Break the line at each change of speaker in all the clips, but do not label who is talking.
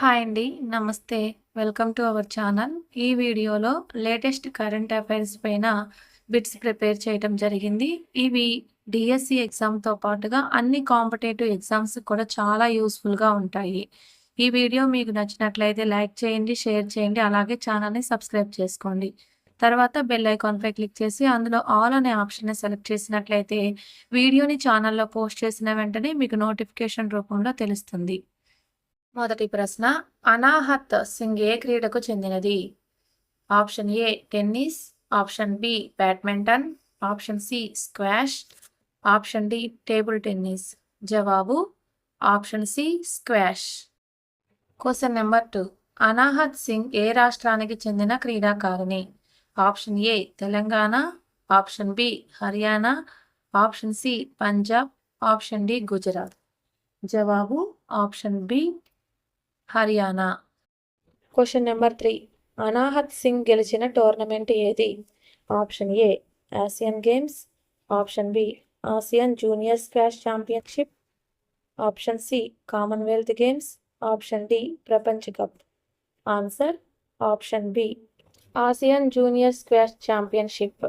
Hi అండి. నమస్తే. Welcome to our channel. ఈ వీడియోలో లేటెస్ట్ కరెంట్ అఫైర్స్ పైన బిట్స్ ప్రిపేర్ చేయటం జరిగింది. ఇవి డిఎస్సి ఎగ్జామ్‌తో పాటుగా అన్ని కాంపిటేటివ్ ఎగ్జామ్స్ కూడా చాలా యూజ్‌ఫుల్‌గా ఉంటాయి. ఈ వీడియో మీకు నచ్చినట్లయితే లైక్ చేయండి, షేర్ చేయండి. అలాగే ఛానల్‌ని సబ్స్క్రైబ్ చేసుకోండి. తర్వాత బెల్ ఐకాన్‌పై క్లిక్ చేసి అందులో ఆల్ అనే ఆప్షన్‌ని సెలెక్ట్ చేసినట్లయితే వీడియోని ఛానల్‌లో పోస్ట్ చేసిన వెంటనే మీకు నోటిఫికేషన్ రూపంలో తెలుస్తుంది. మొదటి ప్రశ్న, అనాహత్ సింగ్ ఏ క్రీడకు చెందినది? Option A tennis, option B badminton, option C squash, option D table tennis. జవాబు option C squash. Question number 2, Anahat Singh ఏ రాష్ట్రానికి చెందిన క్రీడాకారిణి? Option A Telangana, option B Haryana, option C Punjab, option D Gujarat. జవాబు option B Haryana. Question number 3, Anahat Singh గెలిచిన టోర్నమెంట్ ఏది? Option A Asian Games, option B Asian junior squash championship, option C Commonwealth Games, option D ప్రపంచ cup. Answer option B Asian junior squash championship.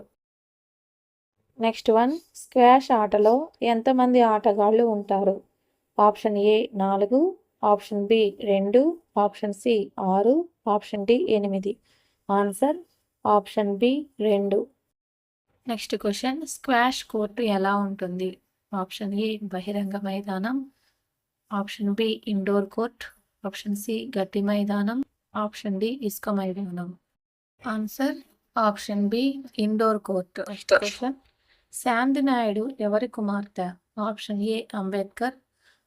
Next one, squash ఆటలో ఎంతమంది ఆటగాళ్ళు ఉంటారు? Option A 4, option B 2, option C 6, option D 8. Answer option B 2. Next question, squash court ఎలా ఉంటుంది? Option A బహిరంగ మైదానం, option B indoor court, option C గట్టి మైదానం, ఆప్షన్ డి ఇసుక మైదానం. Answer option B indoor court. Next question, Shanti Naidu ఎవరి కుమార్తె? Option A Ambedkar,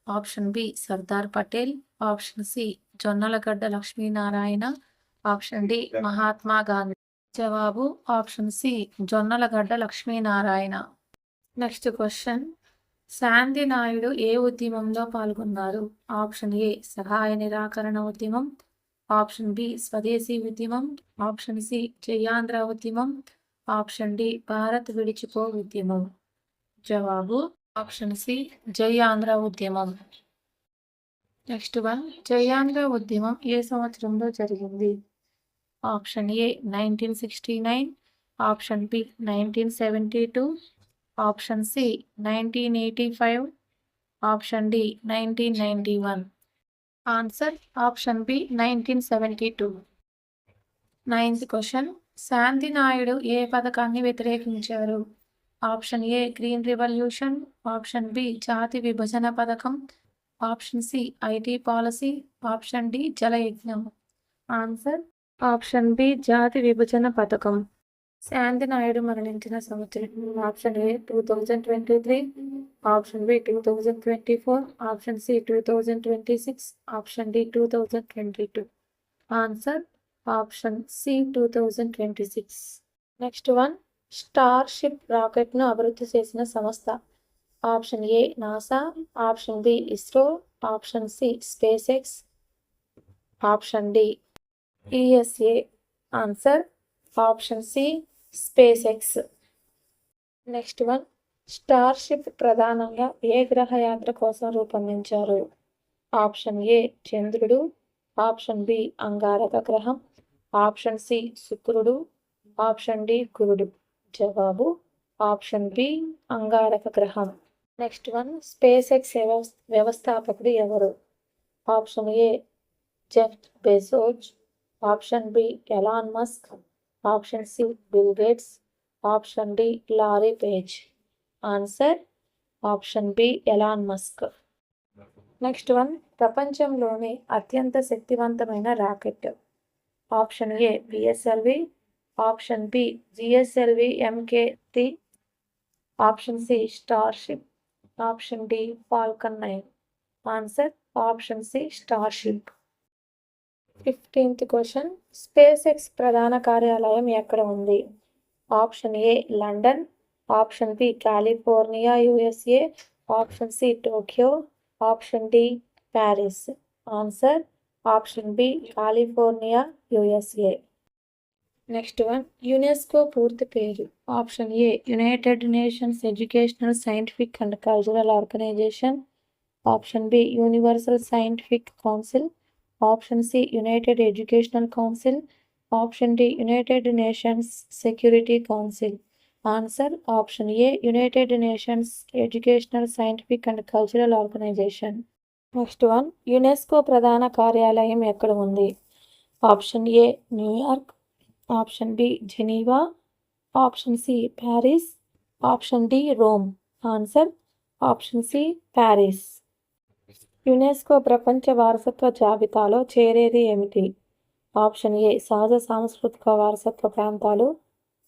option B Sardar Patel, option C Jonnalagadda Lakshminarayana, option D Mahatma Gandhi. జవాబు option C Jonnalagadda Lakshminarayana. Next question, Shanti Naidu ఏ ఉద్యమంలో పాల్గొన్నారు? ఆప్షన్ ఏ సహాయ నిరాకరణ ఉద్యమం, ఆప్షన్ బి స్వదేశీ ఉద్యమం, ఆప్షన్ సి జయాంధ్ర ఉద్యమం, ఆప్షన్ డి భారత్ విడిచిపో ఉద్యమం. జవాబు ఆప్షన్ సి జై ఆంధ్ర ఉద్యమం. నెక్స్ట్ వన్, జై ఆంధ్ర ఉద్యమం ఏ సంవత్సరంలో జరిగింది? Option A 1969, option B 1972, option C 1985, option D 1991. Answer option B 1972. Ninth question, Shanti Naidu ఏ పథకాన్ని వ్యతిరేకించారు? Option A green revolution, option B జాతి విభజన పథకం, option C IT policy, option D జలయజ్ఞం. ఆన్సర్ ఆప్షన్ బి జాతి విభజన పథకం. శాంతి నాయుడు మరణించిన సంవత్సరం? Option A 2023, option B 2024, option C 2026, option D 2022. Answer option C 2026. Next one, Starship రాకెట్ను అభివృద్ధి చేసిన సంస్థ? Option A NASA, option B ISRO, option C SpaceX, option D ESA. Answer option C SpaceX. Next one, Starship ప్రధానంగా ఏ గ్రహయాత్ర కోసం రూపొందించారు? Option A చంద్రుడు, option B అంగారక గ్రహం, ఆప్షన్ సి శుక్రుడు, ఆప్షన్ డి గురుడు. జవాబు ఆప్షన్ బి అంగారక గ్రహం. నెక్స్ట్ వన్, స్పేస్ ఎక్స్ వ్యవస్థాపకుడు ఎవరు? Option A Jeff Bezos, option B Elon Musk, option C Bill Gates, option D Larry Page. Answer option B Elon Musk. Next one, ప్రపంచంలోని అత్యంత శక్తివంతమైన రాకెట్? Option A PSLV, option B GSLV MK3, option C Starship, option D Falcon 9. Answer option C Starship. 15th question, SpaceX ప్రధాన కార్యాలయం ఎక్కడ ఉంది? Option A London, option B California USA, option C Tokyo, option D Paris. Answer option B California USA. Next one, UNESCO పూర్తి పేరు? Option A United Nations Educational Scientific and Cultural Organization, option B Universal Scientific Council, option C United Educational Council, option D United Nations Security Council. Answer option A United Nations Educational Scientific and Cultural Organization. Next one, UNESCO ప్రధాన కార్యాలయం ఎక్కడ ఉంది? Option A New York, option B Geneva, option C Paris, option D Rome. Answer option C Paris. UNESCO ప్రపంచ వారసత్వ జాబితాలో చేరేది ఏమిటి? Option A సహజ సాంస్కృతిక వారసత్వ ప్రాంతాలు,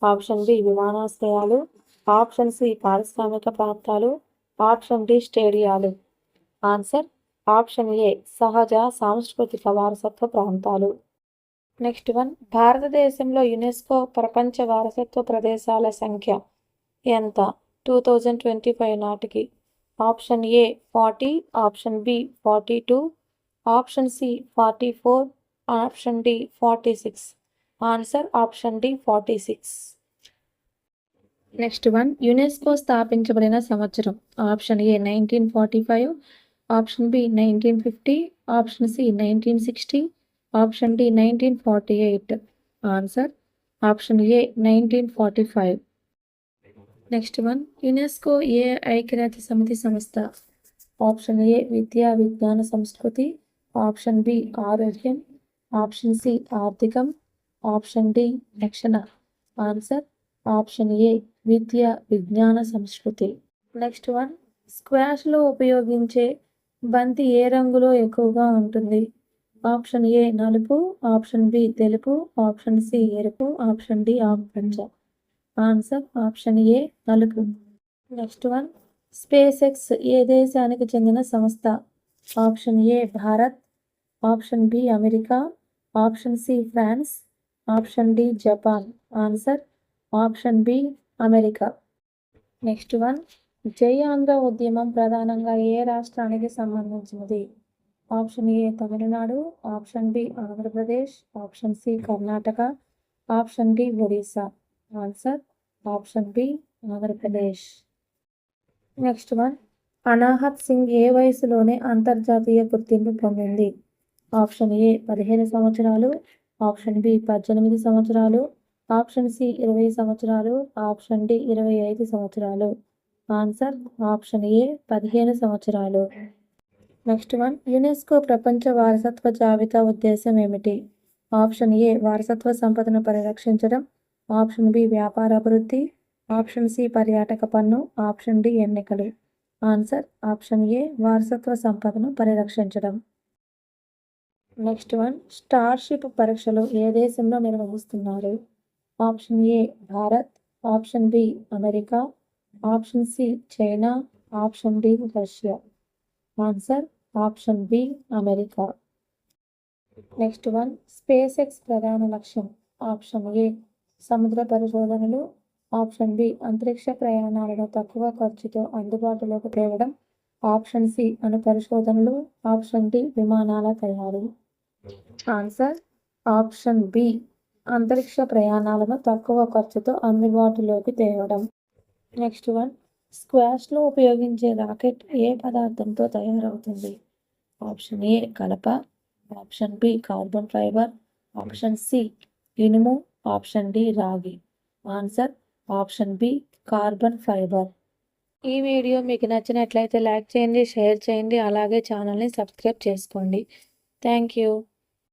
ఆప్షన్ బి విమానాశ్రయాలు, ఆప్షన్ సి పారిశ్రామిక ప్రాంతాలు, ఆప్షన్ డి స్టేడియాలు. ఆన్సర్ ఆప్షన్ ఏ సహజ సాంస్కృతిక వారసత్వ ప్రాంతాలు. నెక్స్ట్ వన్, భారతదేశంలో యునెస్కో ప్రపంచ వారసత్వ ప్రదేశాల సంఖ్య ఎంత 2025 నాటికి? Option A 40, option B 42, option C 44, option D 46. Answer option D 46. Next one, UNESCO స్థాపించబడిన సంవత్సరం. Option A 1945, option B 1950, option C 1960, option D 1948. Answer option A 1945. Next one, UNESCO ఏ ఐక్యరాజ్య సమితి సంస్థ? ఆప్షన్ ఏ విద్యా విజ్ఞాన సంస్కృతి, ఆప్షన్ బి ఆరోగ్యం, ఆప్షన్ సి ఆర్థికం, ఆప్షన్ డి రక్షణ. ఆన్సర్ ఆప్షన్ ఏ విద్య విజ్ఞాన సంస్కృతి. నెక్స్ట్ వన్, స్క్వాష్లో ఉపయోగించే బంతి ఏ రంగులో ఎక్కువగా ఉంటుంది? ఆప్షన్ ఏ నలుపు, ఆప్షన్ బి తెలుపు, ఆప్షన్ సి ఎరుపు, ఆప్షన్ డి ఆకుపచ్చ. ఆన్సర్ ఆప్షన్ ఏ నలుపు. నెక్స్ట్ వన్, స్పేస్ ఎక్స్ ఏ దేశానికి చెందిన సంస్థ? Option A Bharat, option B America, option C France, option D Japan. Answer option B America. Next one, Jai Andhra ఉద్యమం ప్రధానంగా ఏ రాష్ట్రానికి సంబంధించినది? Option A Tamil Nadu, option B Andhra Pradesh, option C Karnataka, option D Odisha. Answer option B Andhra Pradesh. Next one, Anahat Singh ఏ వయసులోనే అంతర్జాతీయ గుర్తింపు పొందింది? ఆప్షన్ ఏ 15 సంవత్సరాలు, ఆప్షన్ బి 18 సంవత్సరాలు, ఆప్షన్ సి 20 సంవత్సరాలు, ఆప్షన్ డి 25 సంవత్సరాలు. ఆన్సర్ ఆప్షన్ ఏ 15 సంవత్సరాలు. నెక్స్ట్ వన్, యునెస్కో ప్రపంచ వారసత్వ జాబితా ఉద్దేశం ఏమిటి? ఆప్షన్ ఏ వారసత్వ సంపదను పరిరక్షించడం, ఆప్షన్ బి వ్యాపార అభివృద్ధి, ఆప్షన్ సి పర్యాటక పన్ను, ఆప్షన్ డి ఎన్నికలు. ఆన్సర్ ఆప్షన్ ఏ వారసత్వ సంపదను పరిరక్షించడం. నెక్స్ట్ వన్, స్టార్షిప్ పరీక్షలు ఏ దేశంలో నిర్వహిస్తున్నారు? Option A Bharat, option B America, option C China, option D Russia. Answer option B America. Next one, SpaceX ప్రధాన లక్ష్యం. ఆప్షన్ ఏ సముద్ర పరిశోధనలు, ఆప్షన్ బి అంతరిక్ష ప్రయాణాలను తక్కువ ఖర్చుతో అందుబాటులోకి తేవడం, ఆప్షన్ సి అణు పరిశోధనలు, ఆప్షన్ డి విమానాల తయారీ. ఆన్సర్ ఆప్షన్ బి అంతరిక్ష ప్రయాణాలను తక్కువ ఖర్చుతో అందుబాటులోకి తేవడం. నెక్స్ట్ వన్, స్క్వాష్లో ఉపయోగించే రాకెట్ ఏ పదార్థంతో తయారవుతుంది? ఆప్షన్ ఏ కలప, option B carbon fibre, option C ఇనుము, ఆప్షన్ డి రాగి. Answer option B carbon fibre. ఈ వీడియో మీకు నచ్చినట్లయితే లైక్ చేయండి, షేర్ చేయండి, అలాగే ఛానల్ని సబ్స్క్రైబ్ చేసుకోండి. Thank you.